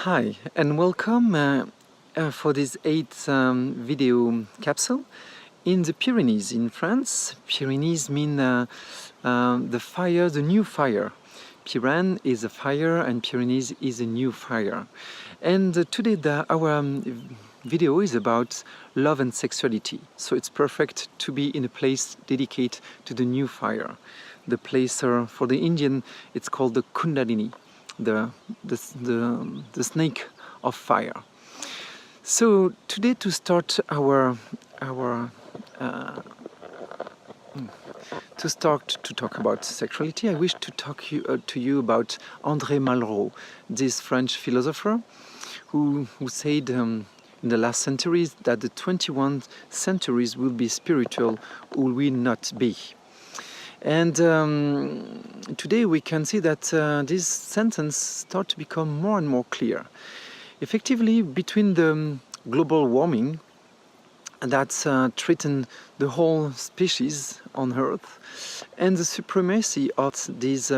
Hi and welcome for this eighth video capsule in the Pyrenees in France. Pyrenees mean the fire, the new fire. Pyrenees is a fire and Pyrenees is a new fire. And today our video is about love and sexuality. So it's perfect to be in a place dedicated to the new fire. The place for the Indian, it's called the Kundalini. The snake of fire. So today, to start to talk about sexuality, I wish to talk to you about André Malraux, this French philosopher who said in the last centuries that the 21 centuries will be spiritual or will not be. And today we can see that this sentence starts to become more and more clear. Effectively, between the global warming that threatens the whole species on Earth and the supremacy of this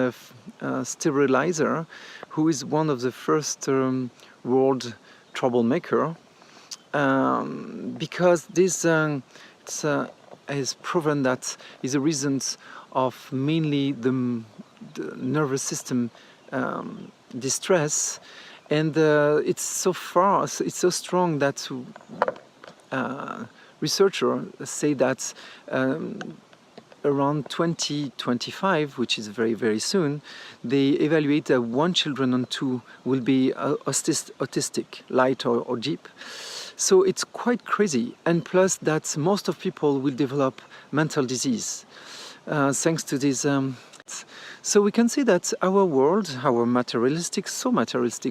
sterilizer, who is one of the first world troublemaker, because this is proven that is a reason of mainly the nervous system distress, and it's so strong that researchers say that around 2025, which is very, very soon, they evaluate that 1 children on 2 will be autistic, light or deep. So it's quite crazy, and plus that most of people will develop mental disease thanks to this. So we can see that our world, our materialistic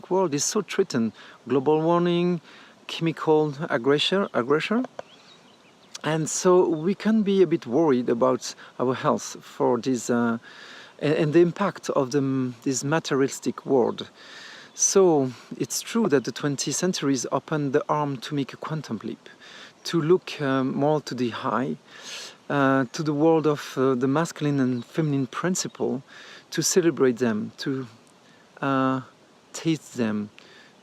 world, is so threatened. Global warming, chemical aggression, and so we can be a bit worried about our health for this and the impact of this materialistic world. So it's true that the 20th centuries opened the arm to make a quantum leap, to look more to the high, to the world of the masculine and feminine principle, to celebrate them, to taste them,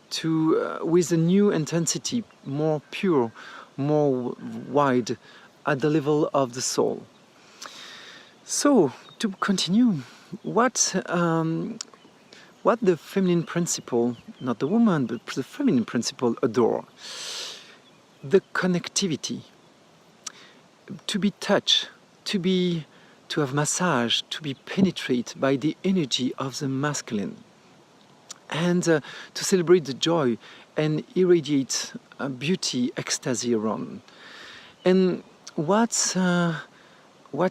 to with a new intensity, more pure, more wide, at the level of the soul. So to continue, what the feminine principle, not the woman, but the feminine principle adore? The connectivity, to be touched, to have massage, to be penetrated by the energy of the masculine, and to celebrate the joy and irradiate beauty, ecstasy around. And what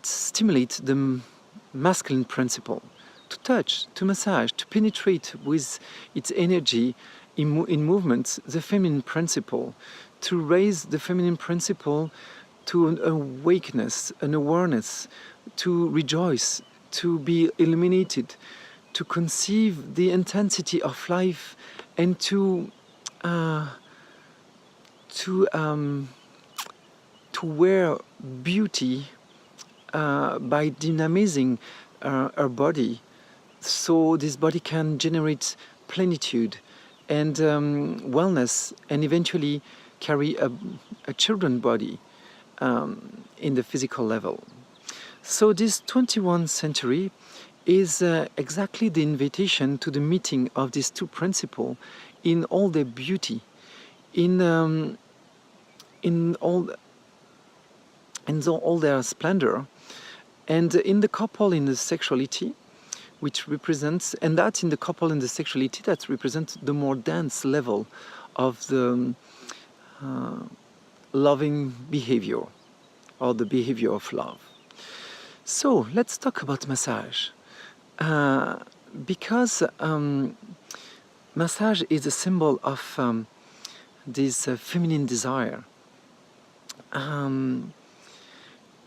stimulates the masculine principle? To touch, to massage, to penetrate with its energy in movements, the feminine principle, to raise the feminine principle to an awakeness, an awareness, to rejoice, to be illuminated, to conceive the intensity of life, and to wear beauty by dynamizing her body, so this body can generate plenitude and wellness, and eventually carry a children's body in the physical level. So this 21st century is exactly the invitation to the meeting of these two principles in all their beauty, in all their splendor, and in the couple in the sexuality, which represents, and that in the couple in the sexuality that represents the more dense level of the loving behavior, or the behavior of love. So let's talk about massage, because massage is a symbol of this feminine desire.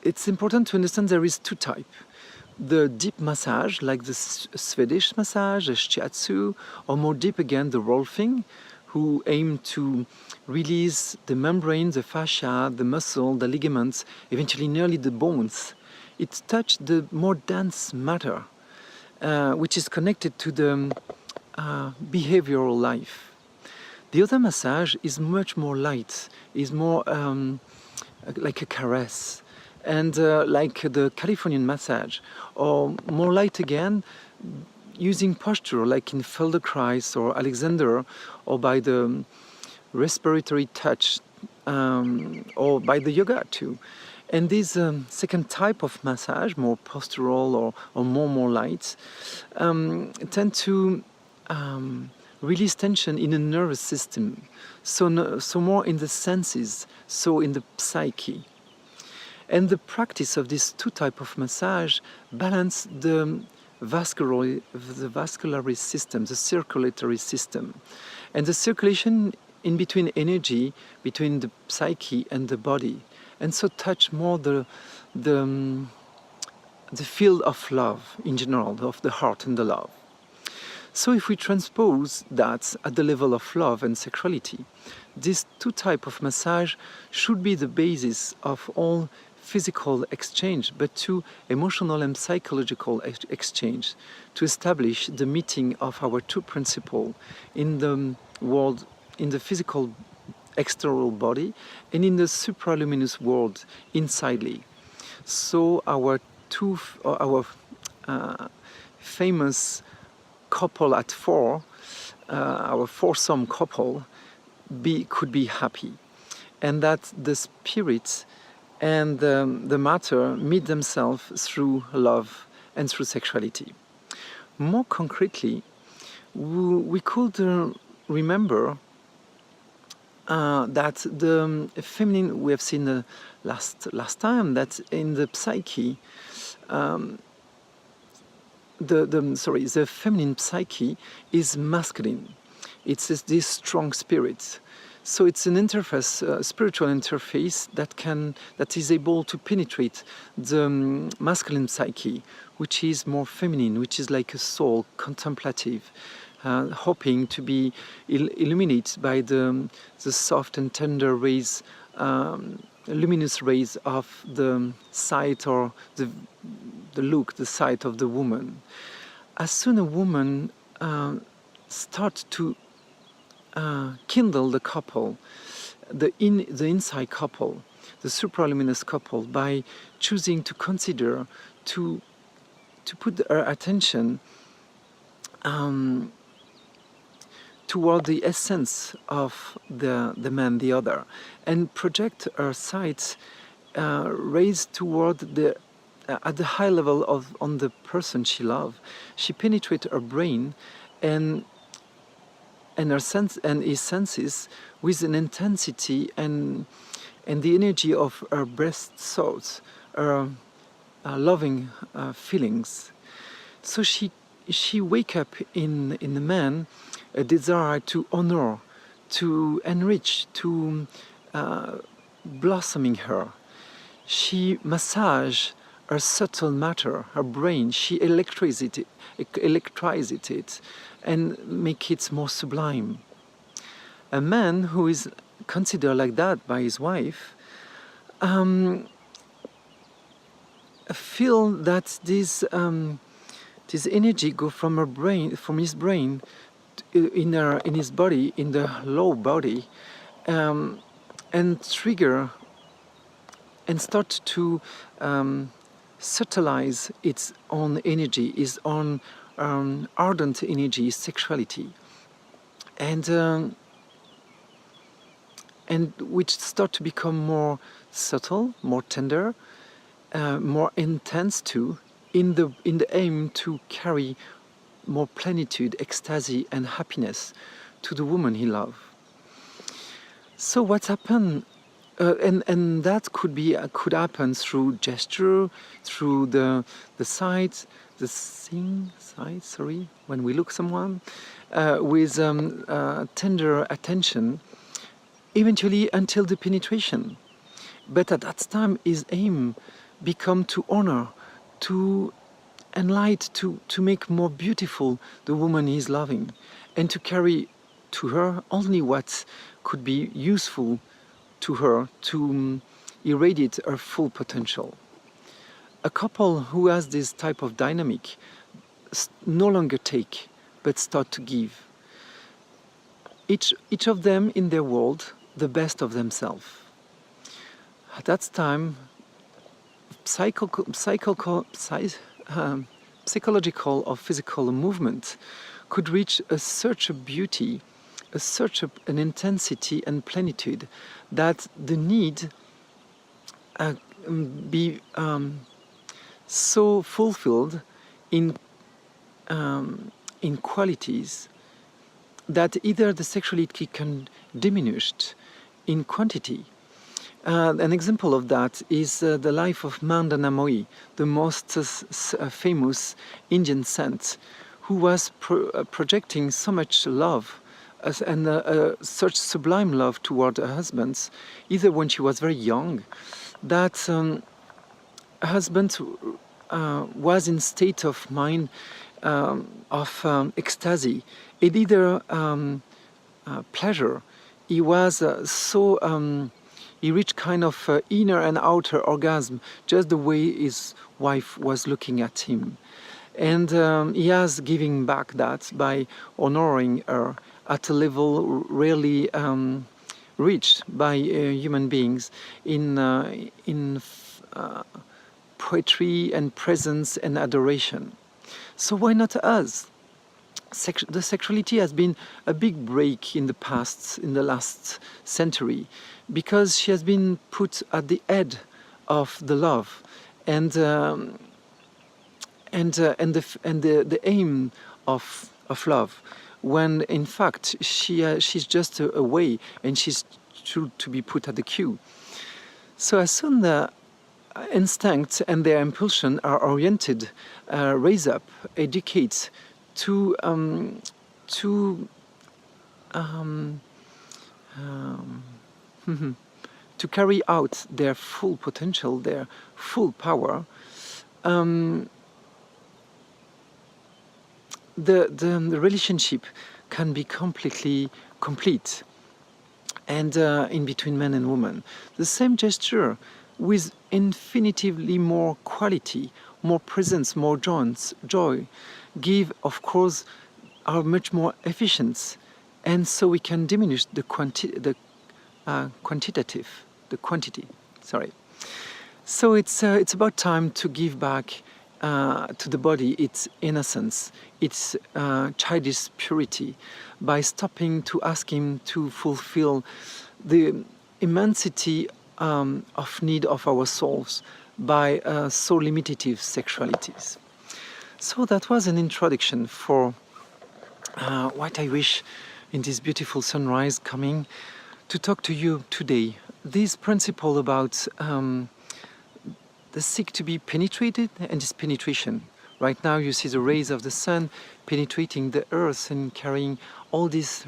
It's important to understand there is two types. The deep massage, like the Swedish massage, the shiatsu, or more deep again, the rolfing, who aim to release the membrane, the fascia, the muscle, the ligaments, eventually nearly the bones. It touches the more dense matter, which is connected to the behavioral life. The other massage is much more light, is more like a caress, and like the Californian massage, or more light again, using posture like in Feldenkrais or Alexander, or by the respiratory touch, or by the yoga too. And this second type of massage, more postural or more light, tend to release tension in the nervous system, so, so more in the senses, so in the psyche. And the practice of these two types of massage balance the vascular system, the circulatory system. And the circulation in between energy, between the psyche and the body. And so touch more the field of love in general, of the heart and the love. So if we transpose that at the level of love and sexuality, these two types of massage should be the basis of all physical exchange, but to emotional and psychological exchange, to establish the meeting of our two principles in the world, in the physical external body, and in the supraluminous world insidely. So our famous couple at four, our foursome couple, could be happy, and that the spirit and the matter meet themselves through love and through sexuality. More concretely, we could remember that the feminine, we have seen last time that in the psyche, the feminine psyche is masculine. It's this strong spirit. So it's an interface, spiritual interface that is able to penetrate the masculine psyche, which is more feminine, which is like a soul, contemplative, hoping to be illuminated by the soft and tender rays, luminous rays of the sight or the look, the sight of the woman. As soon as a woman starts to kindle the couple, the inside couple, the supraluminous couple, by choosing to consider, to put her attention toward the essence of the man, the other, and project her sights raised toward the at the high level on the person she loves. She penetrates her brain and her sense and his senses with an intensity and the energy of her best thoughts, her loving feelings. So she wake up in the man a desire to honor, to enrich, to blossoming her. She massage her subtle matter, her brain. She electrizes it and make it more sublime. A man who is considered like that by his wife feel that this energy go from her brain, from his brain, in his body, in the low body, and trigger and start to subtilize its own energy, its own ardent energy, sexuality, and which start to become more subtle, more tender, more intense too, in the aim to carry more plenitude, ecstasy, and happiness to the woman he loves. So what's happened? And that could happen through gesture, through the sight, when we look someone with tender attention, eventually until the penetration. But at that time, his aim become to honor, to enlighten, to make more beautiful the woman he's loving, and to carry to her only what could be useful to her, to irradiate her full potential. A couple who has this type of dynamic no longer take, but start to give. each of them in their world the best of themselves. At that time, psychological or physical movement could reach such a beauty, an intensity and plenitude that the need be so fulfilled in qualities that either the sexuality can diminish in quantity. An example of that is the life of Mandana Moi, the most famous Indian saint, who was projecting so much love and such sublime love toward her husbands, either when she was very young, that her husband was in state of mind of ecstasy, and either pleasure. He was he reached kind of inner and outer orgasm, just the way his wife was looking at him. And he has given back that by honoring her at a level rarely reached by human beings in poetry and presence and adoration. So why not us? The sexuality has been a big break in the last century, because she has been put at the head of the love and the aim of love, when in fact she's just a way, and she's to be put at the queue. So as soon the instincts and their impulsion are oriented, raise up, educate, to carry out their full potential, their full power, the relationship can be completely complete, and in between man and woman. The same gesture with infinitively more quality, more presence, more joy, give, of course, are much more efficient, and so we can diminish the quantity. Sorry. So it's about time to give back to the body its innocence, its childish purity, by stopping to ask him to fulfill the immensity of need of our souls by so limitative sexualities. So that was an introduction for what I wish in this beautiful sunrise coming to talk to you today. This principle about the seek to be penetrated and this penetration. Right now you see the rays of the sun penetrating the earth and carrying all this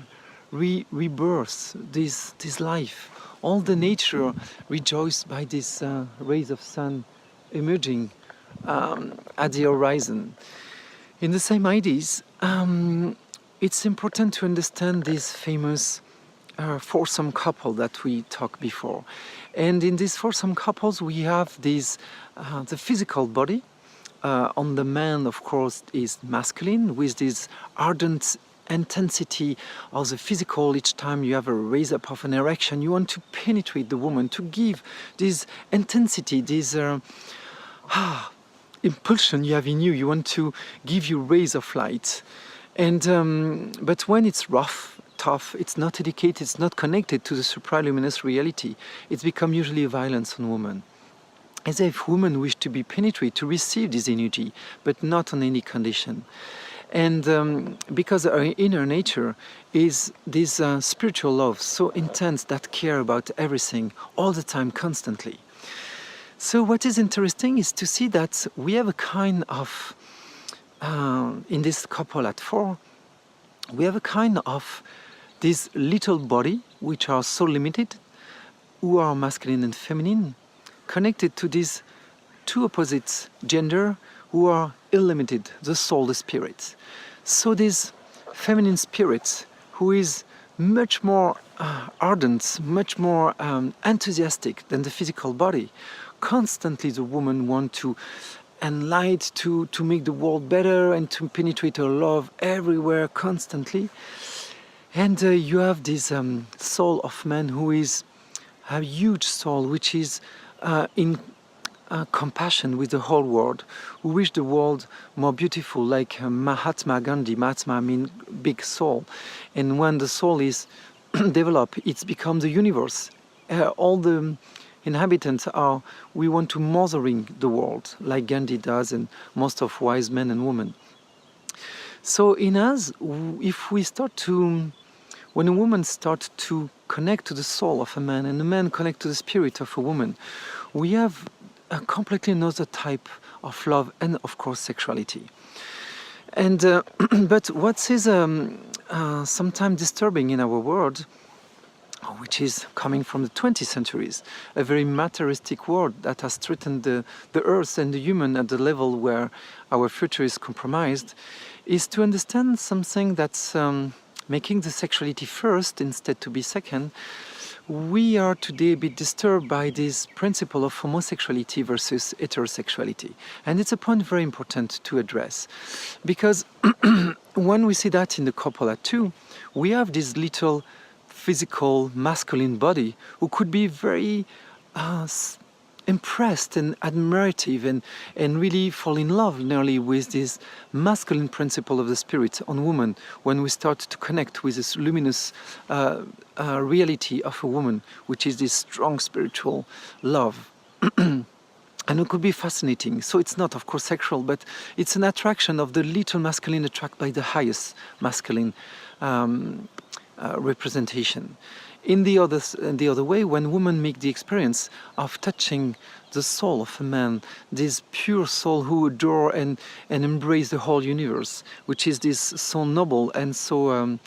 rebirth, this life. All the nature rejoiced by these rays of sun emerging at the horizon. In the same ideas, it's important to understand this famous foursome couple that we talked before. And in these foursome couples, we have these, the physical body. On the man, of course, is masculine, with this ardent intensity of the physical. Each time you have a raise up of an erection, you want to penetrate the woman, to give this intensity, this impulsion you have in you. You want to give you rays of light. And but when it's rough, tough, it's not educated, it's not connected to the supraluminous reality, it's become usually a violence on women. As if women wish to be penetrated, to receive this energy, but not on any condition. And because our inner nature is this spiritual love, so intense, that care about everything, all the time, constantly. So what is interesting is to see that we have a kind of, in this couple at four, we have a kind of this little body, which are so limited, who are masculine and feminine, connected to these two opposite gender who are illimited, the soul, the spirit. So this feminine spirit, who is much more ardent, much more enthusiastic than the physical body, constantly the woman wants to enlight, to make the world better and to penetrate her love everywhere constantly. And you have this soul of man who is a huge soul, which is in compassion with the whole world, who wish the world more beautiful, like Mahatma Gandhi. Mahatma mean big soul, and when the soul is developed, it's become the universe. All the inhabitants are. We want to mothering the world, like Gandhi does, and most of wise men and women. So in us, if we start to, when a woman starts to connect to the soul of a man and a man connect to the spirit of a woman, we have a completely another type of love and of course sexuality. And but what is sometimes disturbing in our world, which is coming from the 20th centuries, a very materialistic world that has threatened the earth and the human at the level where our future is compromised, is to understand something that's making the sexuality first instead to be second. We are today a bit disturbed by this principle of homosexuality versus heterosexuality. And it's a point very important to address. Because when we see that in the Coppola too, we have this little physical masculine body who could be very impressed and admirative and really fall in love nearly with this masculine principle of the spirit on woman when we start to connect with this luminous reality of a woman, which is this strong spiritual love. And it could be fascinating. So it's not, of course, sexual, but it's an attraction of the little masculine attracted by the highest masculine representation. In the other way, when women make the experience of touching the soul of a man, this pure soul who adore and embrace the whole universe, which is this so noble and so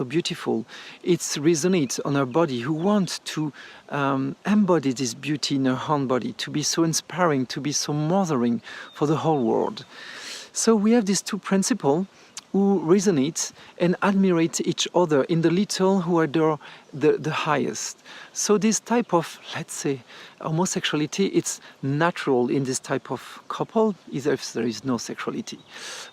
beautiful, it resonates on her body, who wants to embody this beauty in her own body, to be so inspiring, to be so mothering for the whole world. So we have these two principles who resonate and admirate each other in the little, who adore the highest. So this type of, let's say, homosexuality, it's natural in this type of couple, either if there is no sexuality.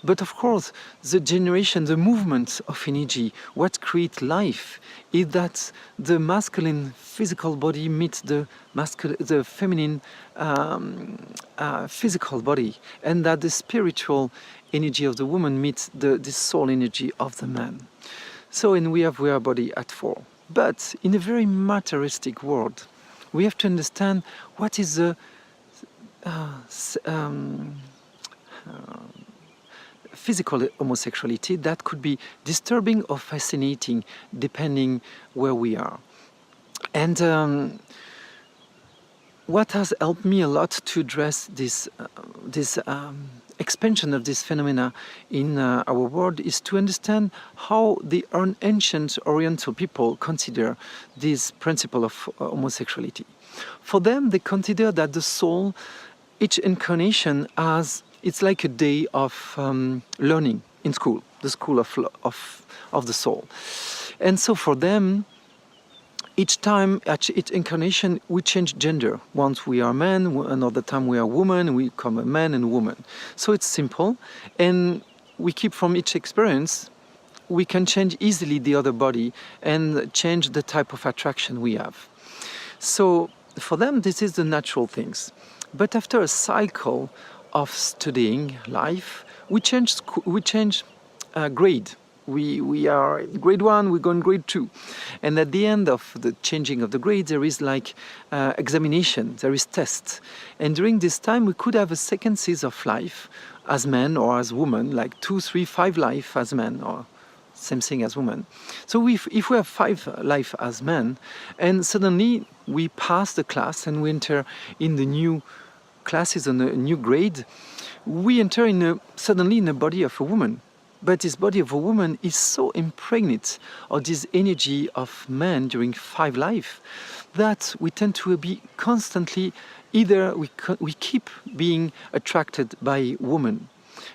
But of course, the generation, the movement of energy, what creates life, is that the masculine physical body meets the feminine physical body, and that the spiritual energy of the woman meets the soul energy of the man. So, and we have our body at 4. But in a very materialistic world, we have to understand what is the physical homosexuality that could be disturbing or fascinating depending where we are. And what has helped me a lot to address this expansion of this phenomena in our world is to understand how the ancient Oriental people consider this principle of homosexuality. For them, they consider that the soul, each incarnation, it's like a day of learning in school, the school of the soul. And so for them, each time, at each incarnation, we change gender. Once we are man, another time we are woman, we become a man and woman. So it's simple, and we keep from each experience, we can change easily the other body and change the type of attraction we have. So for them, this is the natural things. But after a cycle of studying life, we change grade. We are in grade 1, we go in grade 2. And at the end of the changing of the grade, there is like examination, there is test. And during this time, we could have a second season of life as man or as woman, like 2, 3, 5 life as man, or same thing as woman. So if we have 5 life as men, and suddenly we pass the class and we enter in the new classes on a new grade, we enter suddenly in the body of a woman. But this body of a woman is so impregnated of this energy of man during 5 life that we tend to be constantly, either we keep being attracted by women,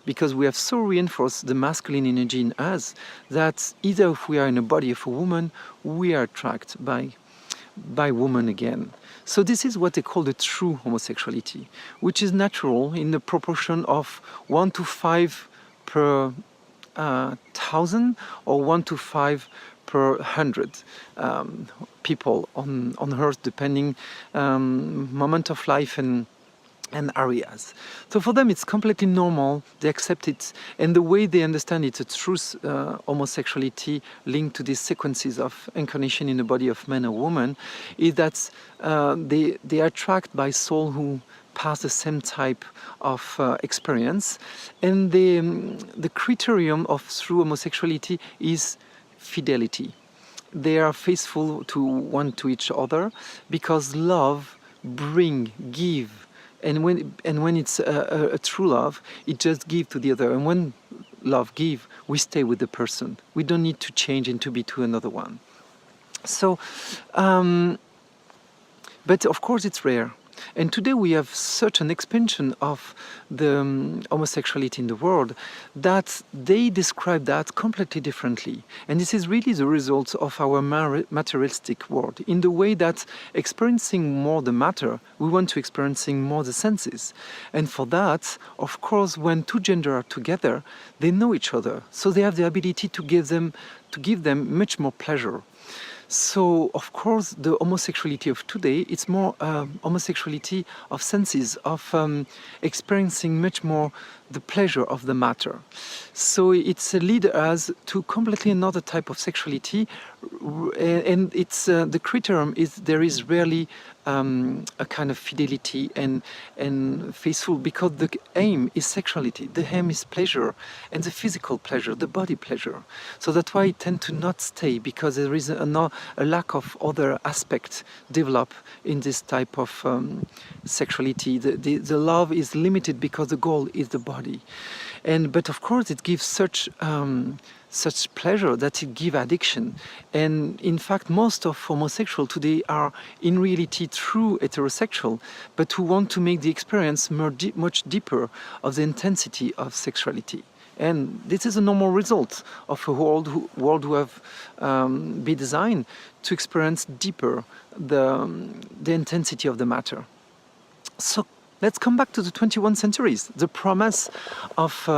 because we have so reinforced the masculine energy in us that either if we are in a body of a woman, we are attracted by woman again. So this is what they call the true homosexuality, which is natural in the proportion of 1 to 5 per 1,000 or 1 to 5 per 100 people on Earth, depending moment of life and areas. So for them it's completely normal, they accept it, and the way they understand it, it's true homosexuality linked to these sequences of incarnation in the body of man or woman, is that they are attracted by souls who pass the same type of experience, and the criterion of true homosexuality is fidelity. They are faithful to one to each other because love bring, give, and when it's a true love, it just give to the other. And when love give, we stay with the person. We don't need to change and to be to another one. So, but of course it's rare. And today we have such an expansion of the homosexuality in the world that they describe that completely differently. And this is really the result of our materialistic world, in the way that experiencing more the matter, we want to experiencing more the senses. And for that, of course, when two genders are together, they know each other. So they have the ability to give them much more pleasure. So, of course, the homosexuality of today, it's more homosexuality of senses, of experiencing much more the pleasure of the matter. So it's lead us to completely another type of sexuality, and it's the criterion is there is rarely a kind of fidelity and faithful, because the aim is sexuality, the aim is pleasure, and the physical pleasure, the body pleasure. So that's why I tend to not stay, because there is a lack of other aspects develop in this type of sexuality. The love is limited because the goal is the body, but of course it gives such pleasure that it gives addiction. And in fact, most of homosexuals today are in reality true heterosexual, but who want to make the experience much deeper of the intensity of sexuality. And this is a normal result of a world who have been designed to experience deeper the intensity of the matter. So let's come back to the 21st centuries. The promise of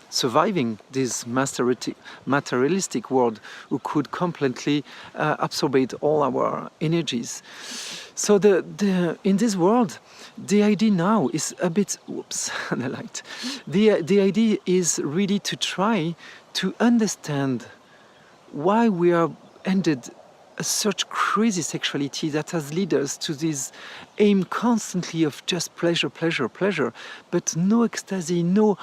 surviving this materialistic world who could completely absorb all our energies. So in this world, the idea now is a bit, the idea is really to try to understand why we are ended such crazy sexuality that has led us to this aim constantly of just pleasure, pleasure, pleasure, but no ecstasy, no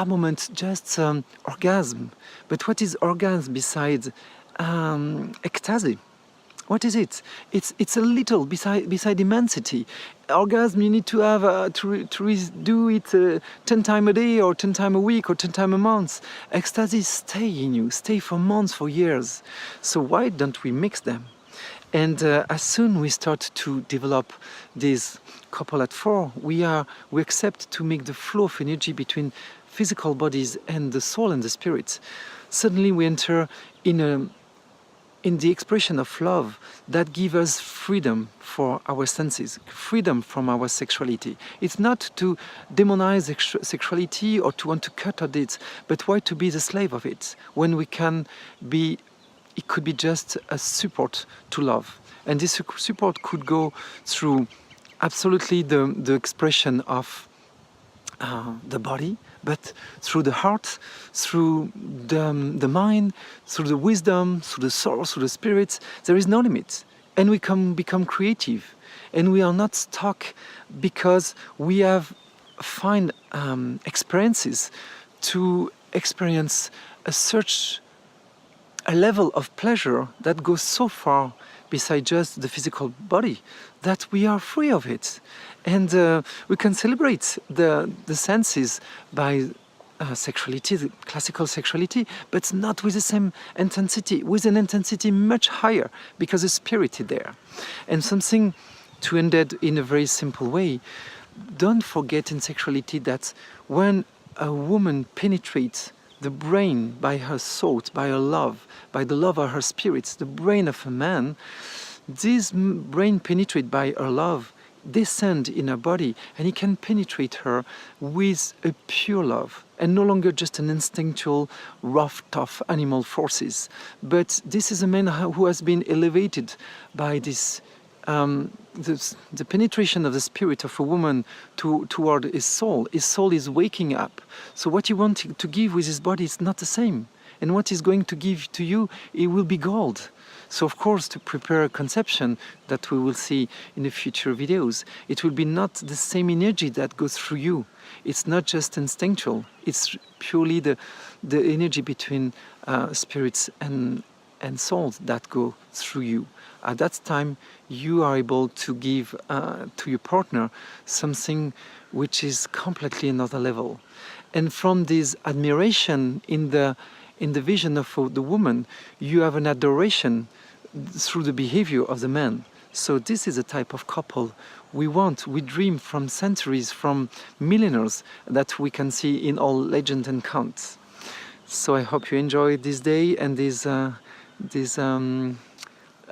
moment, just orgasm. But what is orgasm besides ecstasy? What is it? It's a little beside immensity. Orgasm, you need to have to do it 10 times a day, or 10 times a week, or 10 times a month. Ecstasy stay in you, stay for months, for years. So why don't we mix them? And as soon we start to develop this couple at four, we accept to make the flow of energy between physical bodies and the soul and the spirit. Suddenly we enter in the expression of love that gives us freedom for our senses, freedom from our sexuality. It's not to demonize sexuality or to want to cut at it, but why to be the slave of it when we can be, it could be just a support to love. And this support could go through absolutely the expression of the body, but through the heart, through the mind, through the wisdom, through the soul, through the spirits. There is no limit. And we can become creative. And we are not stuck because we have find experiences to experience a level of pleasure that goes so far beside just the physical body that we are free of it. And we can celebrate the senses by sexuality, the classical sexuality, but not with the same intensity, with an intensity much higher, because the spirit is there. And something to end it in a very simple way, don't forget in sexuality that when a woman penetrates the brain by her thought, by her love, by the love of her spirits, the brain of a man, this brain penetrated by her love descend in her body, and he can penetrate her with a pure love, and no longer just an instinctual, rough, tough animal forces. But this is a man who has been elevated by this the penetration of the spirit of a woman toward his soul. His soul is waking up. So what you want to give with his body is not the same. And what he's going to give to you, it will be gold. So of course, to prepare a conception that we will see in the future videos, it will be not the same energy that goes through you. It's not just instinctual. It's purely the energy between spirits and souls that go through you. At that time, you are able to give to your partner something which is completely another level. And from this admiration in the vision of the woman, you have an adoration through the behavior of the man. So this is a type of couple we want, we dream from centuries, from millennials, that we can see in all legends and counts. So I hope you enjoyed this day and this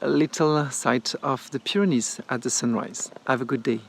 little sight of the Pyrenees at the sunrise. Have a good day.